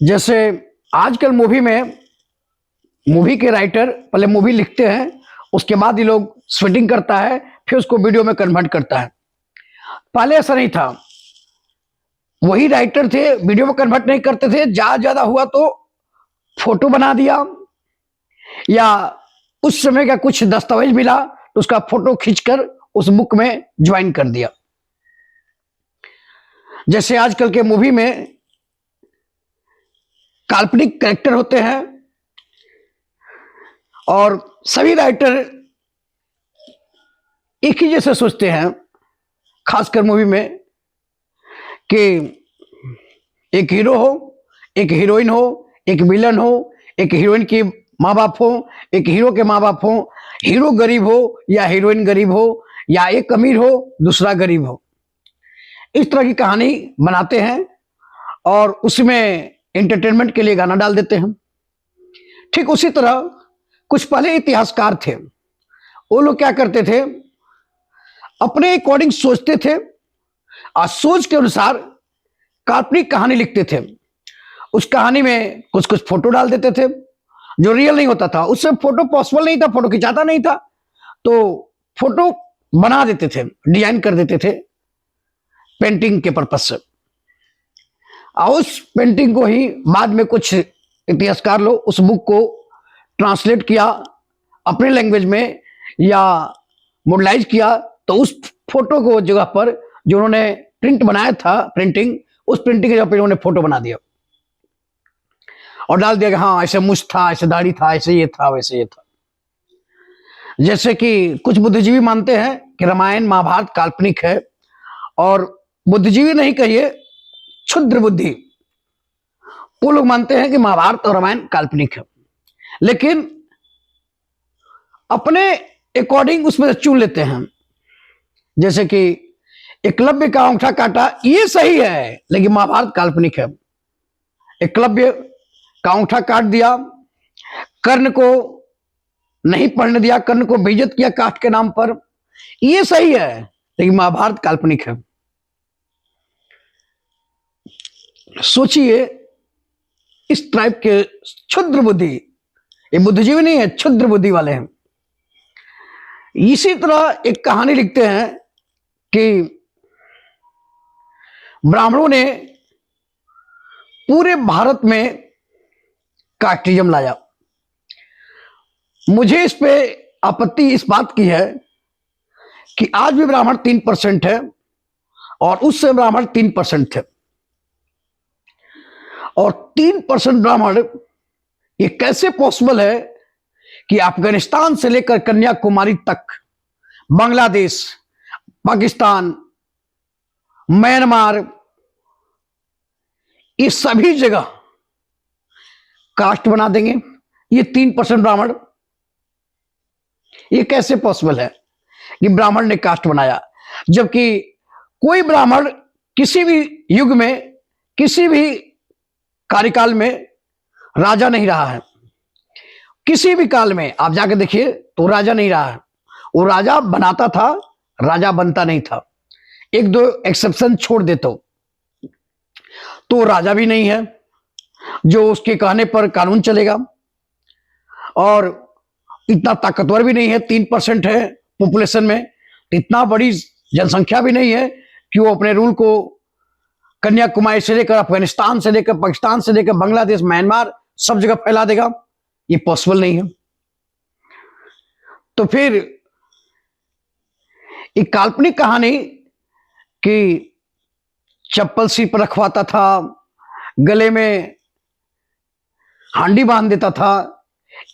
जैसे आजकल मूवी के राइटर पहले मूवी लिखते हैं, उसके बाद ये लोग स्वेटिंग करता है, फिर उसको वीडियो में कन्वर्ट करता है। पहले ऐसा नहीं था, वही राइटर थे, वीडियो में कन्वर्ट नहीं करते थे। ज्यादा हुआ तो फोटो बना दिया, या उस समय का कुछ दस्तावेज मिला तो उसका फोटो खींचकर उस बुक में ज्वाइन कर दिया। जैसे आजकल के मूवी में काल्पनिक कैरेक्टर होते हैं और सभी राइटर एक ही जैसे सोचते हैं, खासकर मूवी में, कि एक हीरो हो, एक हीरोइन हो, एक विलन हो, एक हीरोइन के माँ बाप हो, एक हीरो के माँ बाप हो, हीरो गरीब हो या हीरोइन गरीब हो, या एक अमीर हो दूसरा गरीब हो। इस तरह की कहानी बनाते हैं और उसमें एंटरटेनमेंट के लिए गाना डाल देते हैं। ठीक उसी तरह कुछ पहले इतिहासकार थे, वो लोग क्या करते थे, अपने अकॉर्डिंग सोचते थे और सोच के अनुसार काल्पनिक कहानी लिखते थे। उस कहानी में कुछ कुछ फोटो डाल देते थे जो रियल नहीं होता था। उससे फोटो पॉसिबल नहीं था, फोटो खिंचाता नहीं था, तो फोटो बना देते थे, डिजाइन कर देते थे पेंटिंग के पर्पज से। और उस पेंटिंग को ही बाद में कुछ इतिहासकार लोग उस बुक को ट्रांसलेट किया अपने लैंग्वेज में या मॉडलाइज किया, तो उस फोटो को जगह पर जो उन्होंने प्रिंट बनाया था, प्रिंटिंग, उस प्रिंटिंग की जगह पर उन्होंने फोटो बना दिया और डाल दिया कि हाँ ऐसे मुछ था, ऐसे दाढ़ी था, ऐसे ये था, वैसे ये था। जैसे कि कुछ बुद्धिजीवी मानते हैं कि रामायण महाभारत काल्पनिक है, और बुद्धिजीवी नहीं कहिए, क्षुद्र बुद्धि, वो लोग मानते हैं कि महाभारत और रामायण काल्पनिक है, लेकिन अपने अकॉर्डिंग उसमें चुन लेते हैं। जैसे कि एकलव्य का अंगूठा काटा, ये सही है लेकिन महाभारत काल्पनिक है। एकलव्य का अंगूठा काट दिया, कर्ण को नहीं पढ़ने दिया, कर्ण को बेइज्जत किया कास्ट के नाम पर, ये सही है लेकिन महाभारत काल्पनिक है। सोचिए, इस टाइप के क्षुद्र बुद्धि, ये बुद्धिजीवी नहीं है, क्षुद्र बुद्धि वाले हैं। इसी तरह एक कहानी लिखते हैं कि ब्राह्मणों ने पूरे भारत में कास्टिज्म लाया। मुझे इस पे आपत्ति इस बात की है कि आज भी ब्राह्मण 3% है और उससे ब्राह्मण 3% थे, और 3% ब्राह्मण, ये कैसे पॉसिबल है कि अफगानिस्तान से लेकर कन्याकुमारी तक, बांग्लादेश, पाकिस्तान, म्यांमार, ये सभी जगह कास्ट बना देंगे ये 3% ब्राह्मण? ये कैसे पॉसिबल है कि ब्राह्मण ने कास्ट बनाया, जबकि कोई ब्राह्मण किसी भी युग में, किसी भी कार्यकाल में राजा नहीं रहा है। किसी भी काल में आप जाकर देखिए तो राजा नहीं रहा है। वो राजा बनाता था, राजा बनता नहीं था। एक दो एक्सेप्शन छोड़ दे तो राजा भी नहीं है जो उसके कहने पर कानून चलेगा, और इतना ताकतवर भी नहीं है, 3% है पॉपुलेशन में, इतना बड़ी जनसंख्या भी नहीं है कि वो अपने रूल को कन्याकुमारी से लेकर, अफगानिस्तान से लेकर, पाकिस्तान से लेकर, बांग्लादेश, म्यांमार, सब जगह फैला देगा। ये पॉसिबल नहीं है। तो फिर एक काल्पनिक कहानी कि चप्पल सिर पर रखवाता था, गले में हांडी बांध देता था,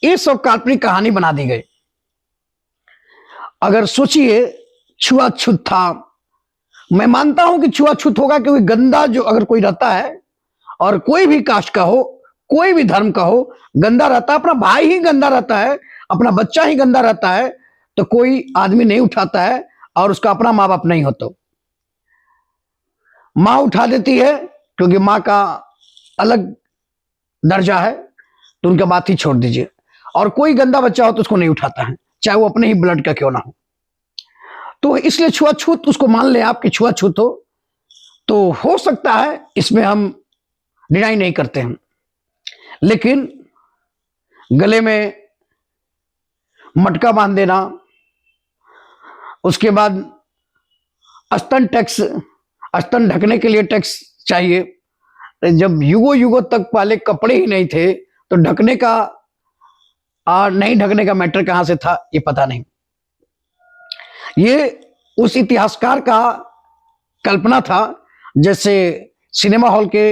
ये सब काल्पनिक कहानी बना दी गई। अगर सोचिए, छुआछूत था, मैं मानता हूं कि छुआछूत होगा, क्योंकि गंदा जो अगर कोई रहता है, और कोई भी कास्ट का हो, कोई भी धर्म का हो, गंदा रहता है, अपना भाई ही गंदा रहता है, अपना बच्चा ही गंदा रहता है, तो कोई आदमी नहीं उठाता है, और उसका अपना माँ बाप नहीं होता। माँ उठा देती है क्योंकि माँ का अलग दर्जा है, तो उनका बात ही छोड़ दीजिए। और कोई गंदा बच्चा हो तो उसको नहीं उठाता है, चाहे वो अपने ही ब्लड का क्यों ना हो। तो इसलिए छुआछूत उसको मान ले आप कि छुआछूत हो सकता है, इसमें हम डिनाई नहीं करते हैं। लेकिन गले में मटका बांध देना, उसके बाद स्तन ढकने के लिए टैक्स चाहिए। जब युगों युगों तक पहले कपड़े ही नहीं थे तो ढकने का नहीं ढकने का मैटर कहां से था ये पता नहीं। ये उस इतिहासकार का कल्पना था, जैसे सिनेमा हॉल के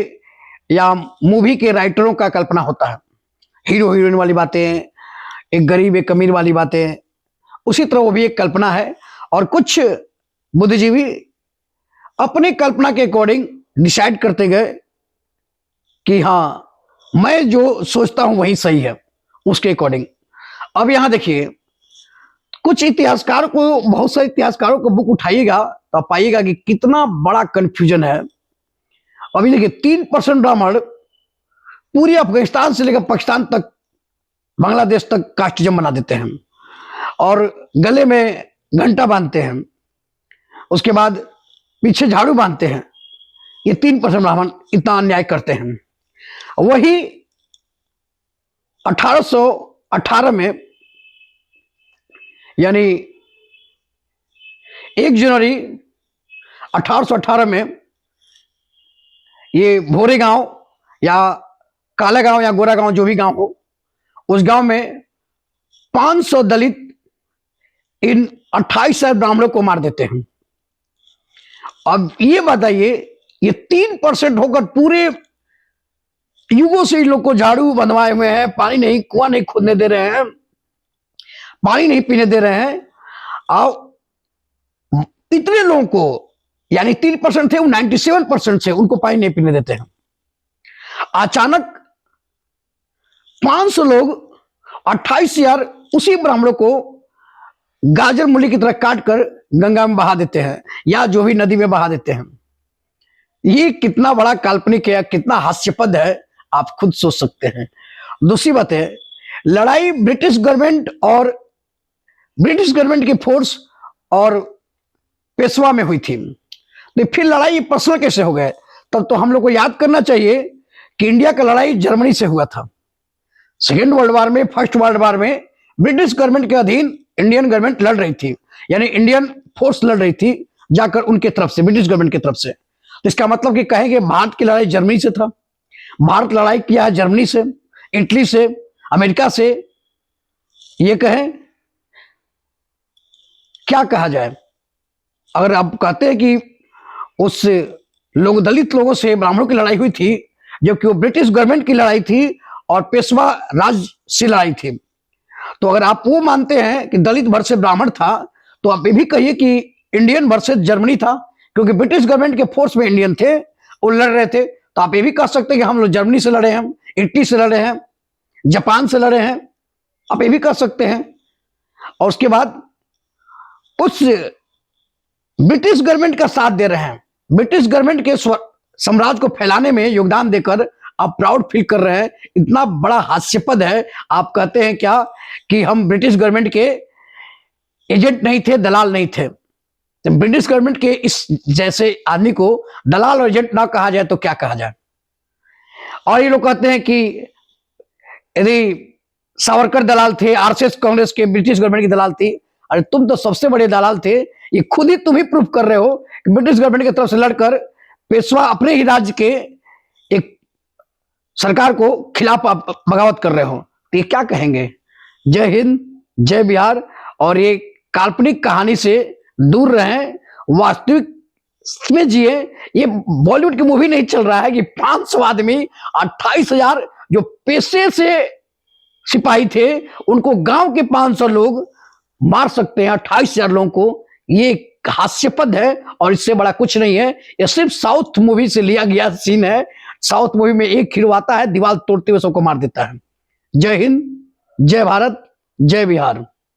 या मूवी के राइटरों का कल्पना होता है, हीरो हीरोइन वाली बातें, एक गरीब एक अमीर वाली बातें, उसी तरह वो भी एक कल्पना है। और कुछ बुद्धिजीवी अपने कल्पना के अकॉर्डिंग डिसाइड करते गए कि हाँ, मैं जो सोचता हूं वही सही है, उसके अकॉर्डिंग। अब यहां देखिए, कुछ इतिहासकारों को, बहुत सारे इतिहासकारों को बुक उठाइएगा तो आप पाइएगा कि कितना बड़ा कंफ्यूजन है। अभी देखिए 3% ब्राह्मण पूरी अफगानिस्तान से लेकर पाकिस्तान तक, बांग्लादेश तक कास्टिज्म बना देते हैं और गले में घंटा बांधते हैं, उसके बाद पीछे झाड़ू बांधते हैं। ये 3% ब्राह्मण इतना अन्याय करते हैं। वही 1818 में, यानी 1 जनवरी 1818 में, ये भोरे गांव या काला गांव या गोरा गांव, जो भी गांव हो, उस गांव में 500 दलित इन 28,000 ब्राह्मणों को मार देते हैं। अब ये बताइए, ये 3% होकर पूरे युगों से इन लोग को झाड़ू बंधवाए हुए हैं, पानी नहीं, कुआं नहीं खोदने दे रहे हैं, पानी नहीं पीने दे रहे हैं, और इतने लोगों को, यानी 3% थे, वो 97% से उनको पानी नहीं पीने देते हैं। अचानक 500 लोग 28,000 उसी ब्राह्मणों को गाजर मूली की तरह काट कर गंगा में बहा देते हैं या जो भी नदी में बहा देते हैं। ये कितना बड़ा काल्पनिक है, कितना हास्यपद है, आप खुद सोच सकते हैं। दूसरी बात है, लड़ाई ब्रिटिश गवर्नमेंट की फोर्स और पेशवा में हुई थी। तो फिर लड़ाई पर्सनल कैसे हो गए? तब तो हम लोग को याद करना चाहिए कि इंडिया का लड़ाई जर्मनी से हुआ था। सेकेंड वर्ल्ड वॉर में, फर्स्ट वर्ल्ड वॉर में ब्रिटिश गवर्नमेंट के अधीन इंडियन गवर्नमेंट लड़ रही थी, यानी इंडियन फोर्स लड़ रही थी जाकर उनके तरफ से, ब्रिटिश गवर्नमेंट की तरफ से। तो इसका मतलब कि कहेंगे भारत की लड़ाई जर्मनी से था। भारत लड़ाई किया है जर्मनी से, इटली से, अमेरिका से। ये कहें, क्या कहा जाए? अगर आप कहते हैं कि उस दलित लोगों से ब्राह्मणों की लड़ाई हुई थी, जबकि वो ब्रिटिश गवर्नमेंट की लड़ाई थी और पेशवा राज से लड़ाई थी, तो अगर आप वो मानते हैं कि दलित वर्सेस ब्राह्मण था, तो आप ये भी कहिए कि इंडियन वर्सेस जर्मनी था, क्योंकि ब्रिटिश गवर्नमेंट के फोर्स में इंडियन थे, वो लड़ रहे थे। तो आप ये भी कह सकते हैं कि हम लोग जर्मनी से लड़े हैं, इटली से लड़े हैं, जापान से लड़े हैं, आप ये भी कह सकते हैं। और उसके बाद उस ब्रिटिश गवर्नमेंट का साथ दे रहे हैं, ब्रिटिश गवर्नमेंट के साम्राज्य को फैलाने में योगदान देकर आप प्राउड फील कर रहे हैं। इतना बड़ा हास्यपद है। आप कहते हैं क्या कि हम ब्रिटिश गवर्नमेंट के एजेंट नहीं थे, दलाल नहीं थे। तो ब्रिटिश गवर्नमेंट के इस जैसे आदमी को दलाल और एजेंट ना कहा जाए तो क्या कहा जाए? और ये लोग कहते हैं कि यदि सावरकर दलाल थे, आरएसएस कांग्रेस के ब्रिटिश गवर्नमेंट की दलाल थी। अरे तुम तो सबसे बड़े दलाल थे। ये खुद ही तुम ही प्रूफ कर रहे हो कि ब्रिटिश गवर्नमेंट की तरफ से लड़कर पेशवा अपने ही राज्य के एक सरकार को खिलाफ आप बगावत कर रहे हो। तो ये क्या कहेंगे? जय हिंद, जय बिहार। और ये काल्पनिक कहानी से दूर रहें, वास्तविक में जिए। ये बॉलीवुड की मूवी नहीं चल रहा है कि 500 आदमी 28,000 जो पेशे से सिपाही थे उनको गांव के 500 लोग मार सकते हैं, 28,000 लोगों को। ये हास्यपद है और इससे बड़ा कुछ नहीं है। ये सिर्फ साउथ मूवी से लिया गया सीन है। साउथ मूवी में एक हीरो आता है, दीवार तोड़ते हुए सबको मार देता है। जय हिंद, जय भारत, जय बिहार।